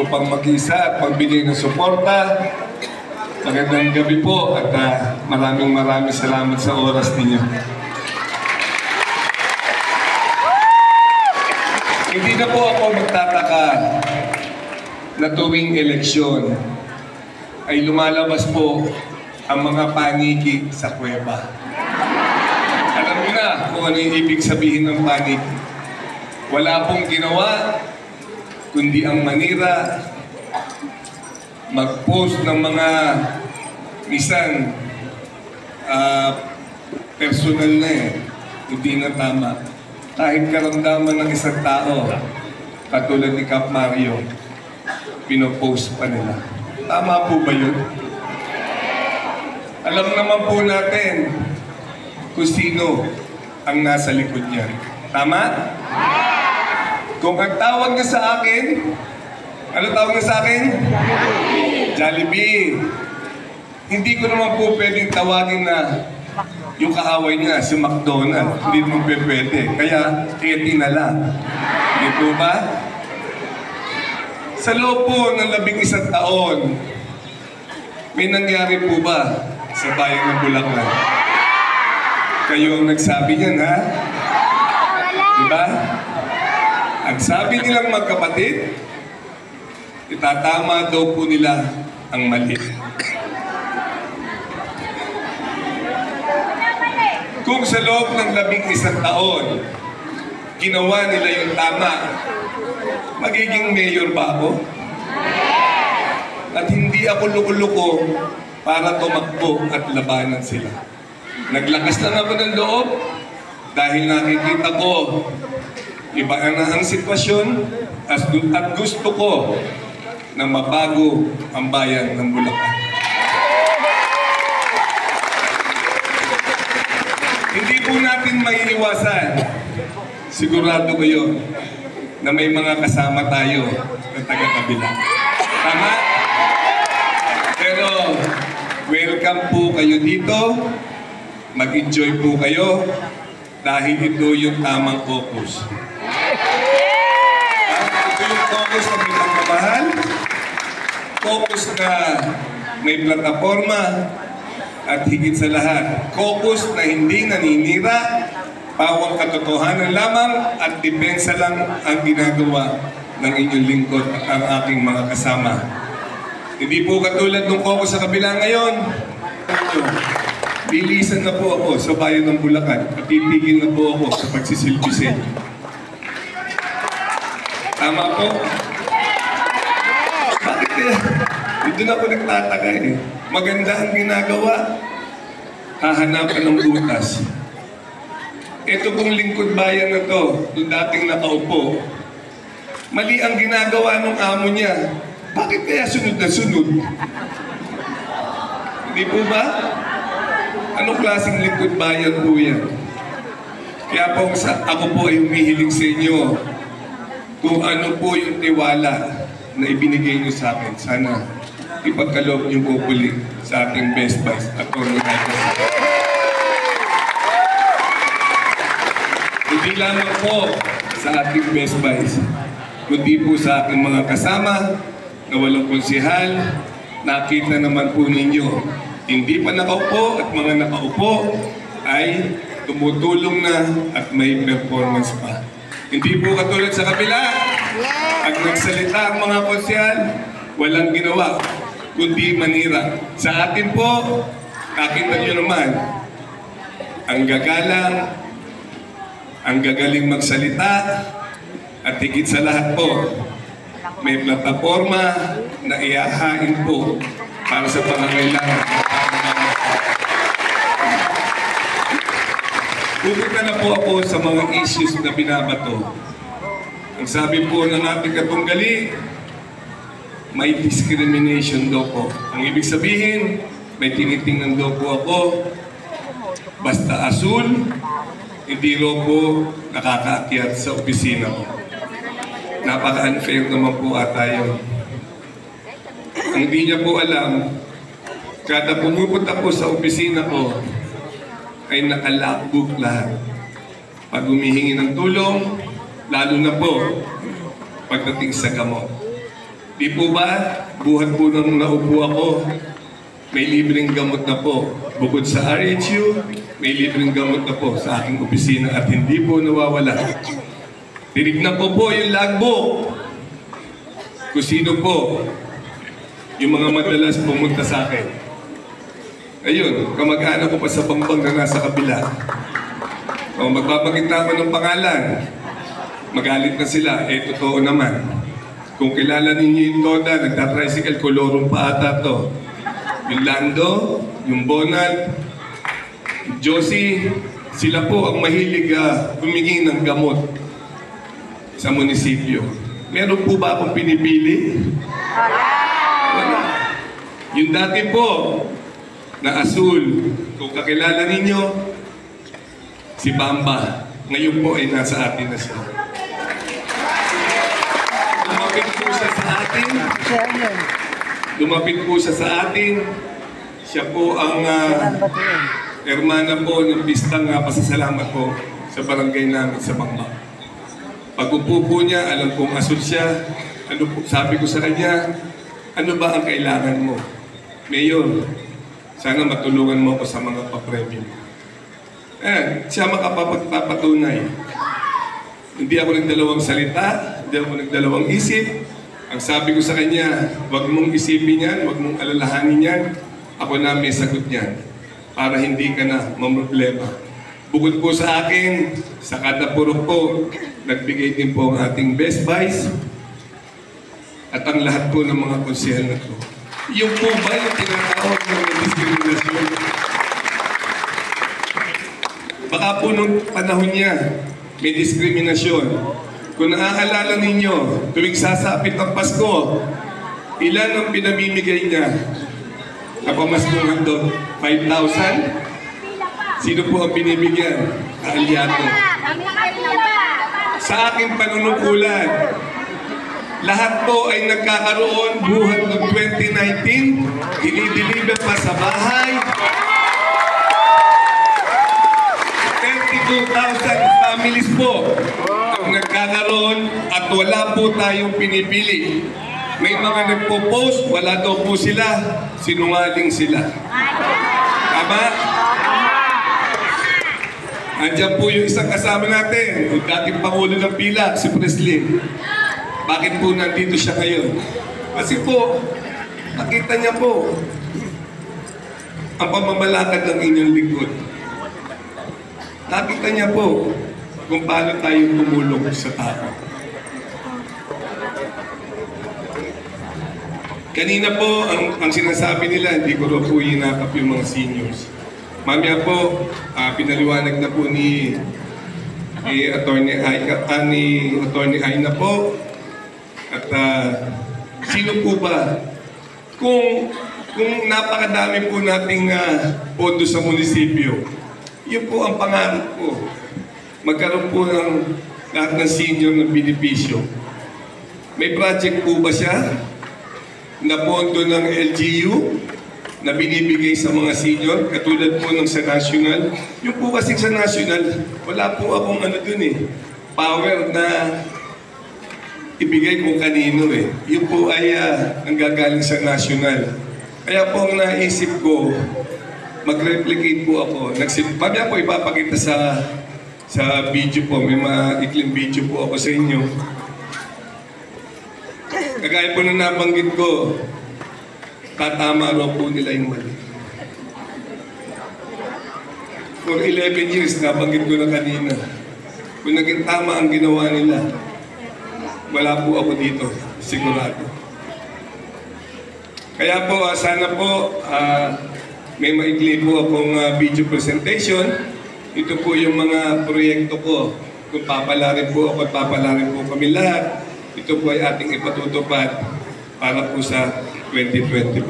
upang mag-isa at magbigay ng suporta. Magandang gabi po at maraming salamat sa oras ninyo. Hindi na po ako magtataka na tuwing eleksyon ay lumalabas po ang mga paniki sa kuweba. Alam niyo na kung ano yung ibig sabihin ng paniki. Wala pong ginawa kundi ang manira, mag-post ng mga minsan personal na hindi na tama. Kahit karamdaman ng isang tao, katulad ni Cap Mario, pinopost pa nila. Tama po ba yun? Alam naman po natin kung sino ang nasa likod niya. Tama? Kung ang tawag niya sa akin, ano tawag niya sa akin? Jollibee. Hindi ko naman po pwedeng tawagin na yung kaaway niya, si McDonald. Hindi naman pwede. Kaya, Eti na lang. Hindi po ba? Sa loob po ng 11 taon, may nangyari po ba sa bayan ng Bulacan? Kayo ang nagsabi niyan, ha? Diba? Ang sabi nilang magkapatid, itatama daw po nila ang mali. Kung sa loob ng 11 taon, ginawa nila yung tama, magiging mayor ba ako? At hindi ako luko-luko para tumakbo at labanan sila. Naglakas lang ako ng loob dahil nakikita ko iba na ang sitwasyon at gusto ko na mabago ang bayan ng Bulacan. Hindi po natin maiiwasan, sigurado kayo, na may mga kasama tayo na taga-kabila. Tama? Pero welcome po kayo dito, mag-enjoy po kayo, dahil ito yung tamang focus. Ito yung focus na may pagmamahal, focus na may plataforma, at higit sa lahat, focus na hindi naninira, pawang katotohanan lamang at depensa lang ang ginagawa ng inyong lingkod at ang aking mga kasama. Hindi po katulad ng focus sa kabila ngayon. Bilisan na po ako sa bayan ng Bulacan at titigil na po ako sa pagsisilbi sa inyo. Tama po? Bakit kaya? Doon ako nagtataka Maganda ang ginagawa. Hahanapan ng butas. Ito pong lingkod bayan na to, yung dating nakaupo, mali ang ginagawa ng amo niya. Bakit kaya sunod na sunod? Hindi po ba? Anong klaseng lingkod bayan po yan? Kaya po ako po ay humihiling sa inyo kung ano po yung tiwala na ibinigay niyo sa akin. Sana ipagkaloob niyo po puli sa ating Best Vice at hindi lamang po sa ating Best Vice, kundi po sa ating mga kasama na walang konsehal. Nakita naman po ninyo, hindi pa nakaupo at mga nakaupo ay tumutulong na at may performance pa. Hindi po katulad sa kabila, pag nagsalita ang mga konsehal, walang ginawa kundi manira. Sa atin po, nakita nyo naman, ang gagalang, ang gagaling magsalita, at higit sa lahat po, may plataforma na iahain po para sa pangangailangan. Pupunta na po ako sa mga issues na binabato. Ang sabi po ng ating katunggali, may discrimination daw po. Ang ibig sabihin, may tinitingnan daw po ako, basta asul, hindi raw po nakakaakyat sa opisina ko. Napaka-unfair naman po ata yun. Ang hindi niya po alam, kada pumupunta po sa opisina ko, ay naka-lockbook lahat. Pag humihingi ng tulong, lalo na po pagdating sa gamot. Di po ba, buhat po nang naupo ako, may libreng gamot na po. Bukod sa RHU, may libreng gamot na po sa aking opisina at hindi po nawawala. Tinignan ko po yung logbook. Kung sino po yung mga madalas pumunta sa akin. Ayun, kamag-anak ko pa sa Bambang na nasa kabila. O magpapakita ako ng pangalan. Magalit na sila. Totoo naman. Kung kilala ninyo yung Toda, nagtatricycle, kolorong pa ata to. Yung Lando, yung Bonald, yung Josie, sila po ang mahilig humingi ng gamot sa munisipyo. Meron po ba akong pinipili? Wala. Yung dati po, na asul, kung kakilala ninyo, si Bamba. Ngayon po ay nasa atin na siya. Lumapit po siya sa atin. Siya po ang hermana po ng pistang pasasalamat po sa barangay namin sa Bangba. Pag-upo po niya, alam kong asul siya. Ano po, sabi ko sa kanya, ano ba ang kailangan mo? Mayor, sana matulungan mo ako sa mga papremyo. Siya makapagpapatunay. Hindi ako nagdalawang salita, hindi ako nagdalawang isip. Ang sabi ko sa kanya, huwag mong isipin yan, huwag mong alalahanin yan. Ako na may sagot niyan para hindi ka na mamroblema. Bukod po sa akin, sa kada purok po, nagbigay din po ang ating best buys at ang lahat po ng mga konsehal na to. Yung po ba yung tinatawag ng diskriminasyon? Baka po nung panahon niya, may diskriminasyon. Kung naaalala ninyo, tuwing sasapit ang Pasko, ilan ang pinamimigay niya? Napamaskong handog, 5,000? Sino po ang binibigyan? Kaalyado. Sa aking panunungkulan, lahat po ay nagkakaroon buhat ng 2019, dinideliver pa sa bahay. 32,000 families po ang nagkakaroon at wala po tayong pinipili. May mga nagpo-post, wala daw po sila, sinungaling sila. Tama? Andiyan po yung isang kasama natin, yung dating Pangulo ng Pilak, si Presley. Bakit po nandito siya ngayon? Kasi po, nakita niya po ang pamamalakad ng inyong lingkod. Nakita niya po kung paano tayo tumulong sa tao. Kanina po, ang sinasabi nila, hindi ko po hinakap yung mga seniors. Mamaya po, pinaliwanag na po ni Attorney Aina po. At sino po ba? Kung napakadami po nating pondo sa munisipyo, yun po ang pangarap ko. Magkaroon po ng lahat ng senior ng benepisyo. May project po ba siya na pondo ng LGU na binibigay sa mga senior, katulad po ng sa national? Yung po kasi sa national, wala po akong power na ibigay kung kanino eh. Yun po ay nanggagaling sa national. Kaya po ang naisip ko, mag-replicate po ako. Mamaya po ipapakita sa video po. May maikling video po ako sa inyo. Kagaya po na nabanggit ko, tatama raw po nila yung mali. For 11 years, nabanggit ko na kanina. Kung naging tama ang ginawa nila, wala po ako dito, sigurado. Kaya po, sana po, may maikli po akong video presentation. Ito po yung mga proyekto ko. Kung papalarin po ako at papalarin po kami lahat, ito po ay ating ipatutupad para po sa 2025.